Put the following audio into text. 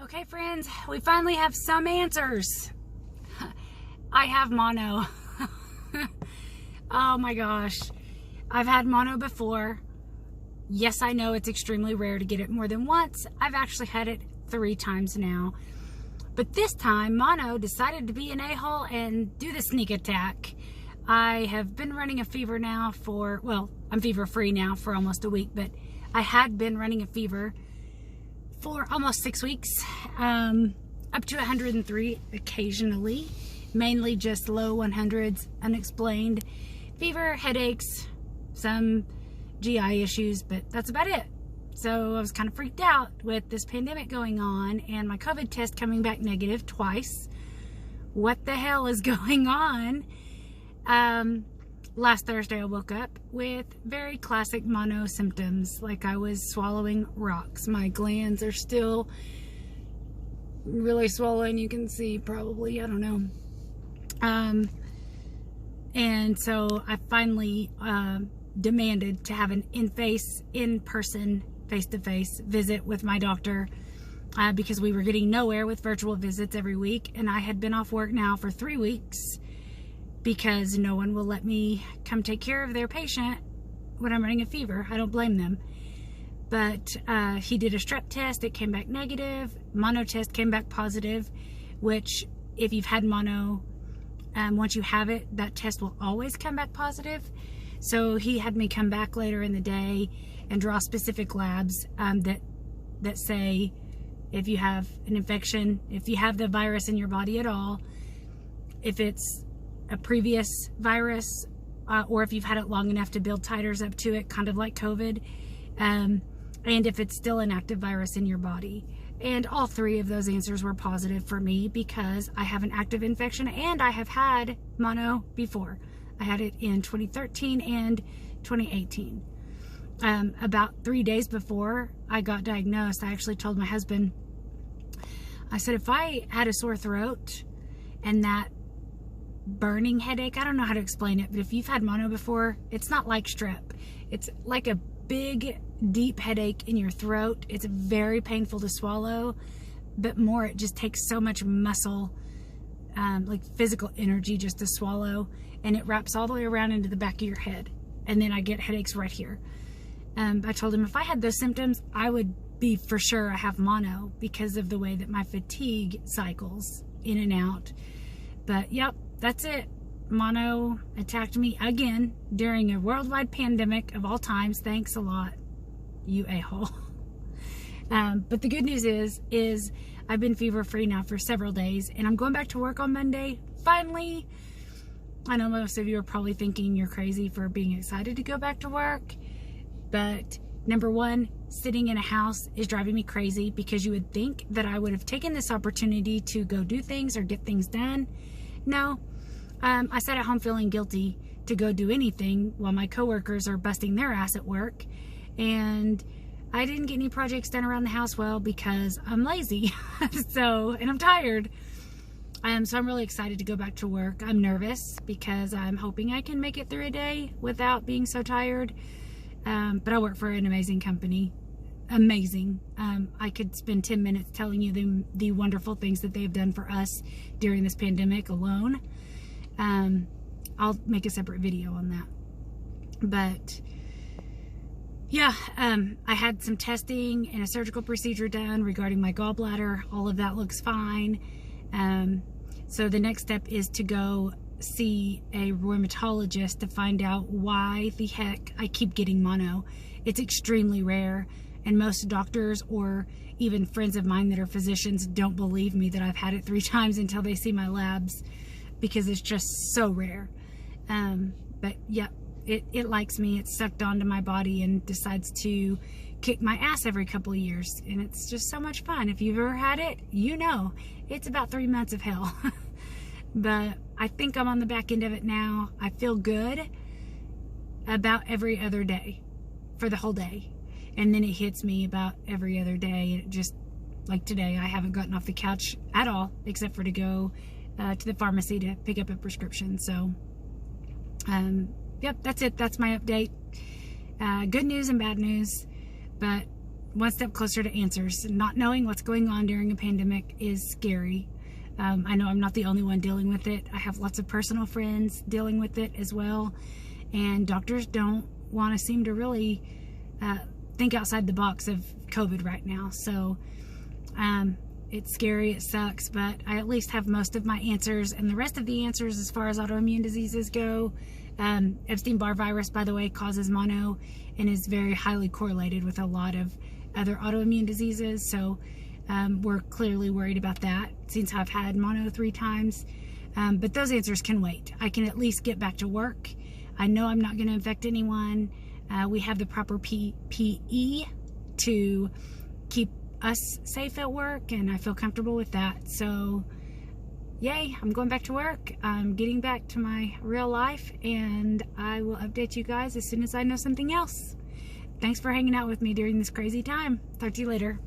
Okay, friends, we finally have some answers. I have mono. Oh my gosh. I've had mono before. Yes, I know it's extremely rare to get it more than once. I've actually had it 3 times now. But this time, mono decided to be an a-hole and do the sneak attack. I have been running a fever now for, well, I'm fever free now for almost a week, but I had been running a fever for almost 6 weeks, up to 103 occasionally, mainly just low 100s, unexplained fever, headaches, some GI issues, but that's about it. So I was kind of freaked out with this pandemic going on and my COVID test coming back negative twice. What the hell is going on? Last Thursday I woke up with very classic mono symptoms, like I was swallowing rocks. My glands are still really swollen, you can see probably, I don't know. And so I finally demanded to have an in-person, face-to-face visit with my doctor because we were getting nowhere with virtual visits every week, and I had been off work now for 3 weeks because no one will let me come take care of their patient when I'm running a fever. I don't blame them. But he did a strep test, it came back negative. Mono test came back positive, which if you've had mono, once you have it, that test will always come back positive. So he had me come back later in the day and draw specific labs that say if you have an infection, if you have the virus in your body at all, if it's a previous virus, or if you've had it long enough to build titers up to it, kind of like COVID, and if it's still an active virus in your body. And all 3 of those answers were positive for me because I have an active infection and I have had mono before. I had it in 2013 and 2018. About 3 days before I got diagnosed, I actually told my husband, I said, if I had a sore throat and that burning headache, I don't know how to explain it, but if you've had mono before, it's not like strep. It's like a big, deep headache in your throat. It's very painful to swallow, but more, it just takes so much muscle, like physical energy just to swallow, and it wraps all the way around into the back of your head. And then I get headaches right here. I told him if I had those symptoms, I would be for sure I have mono because of the way that my fatigue cycles in and out. But yep, that's it. Mono attacked me again during a worldwide pandemic of all times. Thanks a lot, you a-hole. But the good news is I've been fever free now for several days and I'm going back to work on Monday. Finally. I know most of you are probably thinking you're crazy for being excited to go back to work, but number one, sitting in a house is driving me crazy because you would think that I would have taken this opportunity to go do things or get things done. No, I sat at home feeling guilty to go do anything while my coworkers are busting their ass at work, and I didn't get any projects done around the house well because I'm lazy. And I'm tired. So I'm really excited to go back to work. I'm nervous because I'm hoping I can make it through a day without being so tired. But I work for an amazing company. Amazing. I could spend 10 minutes telling you the wonderful things that they've done for us during this pandemic alone. I'll make a separate video on that. But yeah, I had some testing and a surgical procedure done regarding my gallbladder. All of that looks fine. So the next step is to go see a rheumatologist to find out why the heck I keep getting mono. It's extremely rare, and most doctors or even friends of mine that are physicians don't believe me that I've had it 3 times until they see my labs because it's just so rare. But yeah, it likes me. It's sucked onto my body and decides to kick my ass every couple of years, and it's just so much fun. If you've ever had it, you know it's about 3 months of hell. But I think I'm on the back end of it now. I feel good about every other day for the whole day, and then it hits me about every other day. And it just, like today, I haven't gotten off the couch at all except for to go to the pharmacy to pick up a prescription. So yep, that's it. That's my update. Good news and bad news. But one step closer to answers. Not knowing what's going on during a pandemic is scary. I know I'm not the only one dealing with it. I have lots of personal friends dealing with it as well. And doctors don't want to seem to really think outside the box of COVID right now. So it's scary, it sucks, but I at least have most of my answers. And the rest of the answers as far as autoimmune diseases go, Epstein-Barr virus, by the way, causes mono and is very highly correlated with a lot of other autoimmune diseases. So we're clearly worried about that since I've had mono 3 times. But those answers can wait. I can at least get back to work. I know I'm not going to infect anyone. We have the proper PPE to keep us safe at work, and I feel comfortable with that. So yay, I'm going back to work. I'm getting back to my real life, and I will update you guys as soon as I know something else. Thanks for hanging out with me during this crazy time. Talk to you later.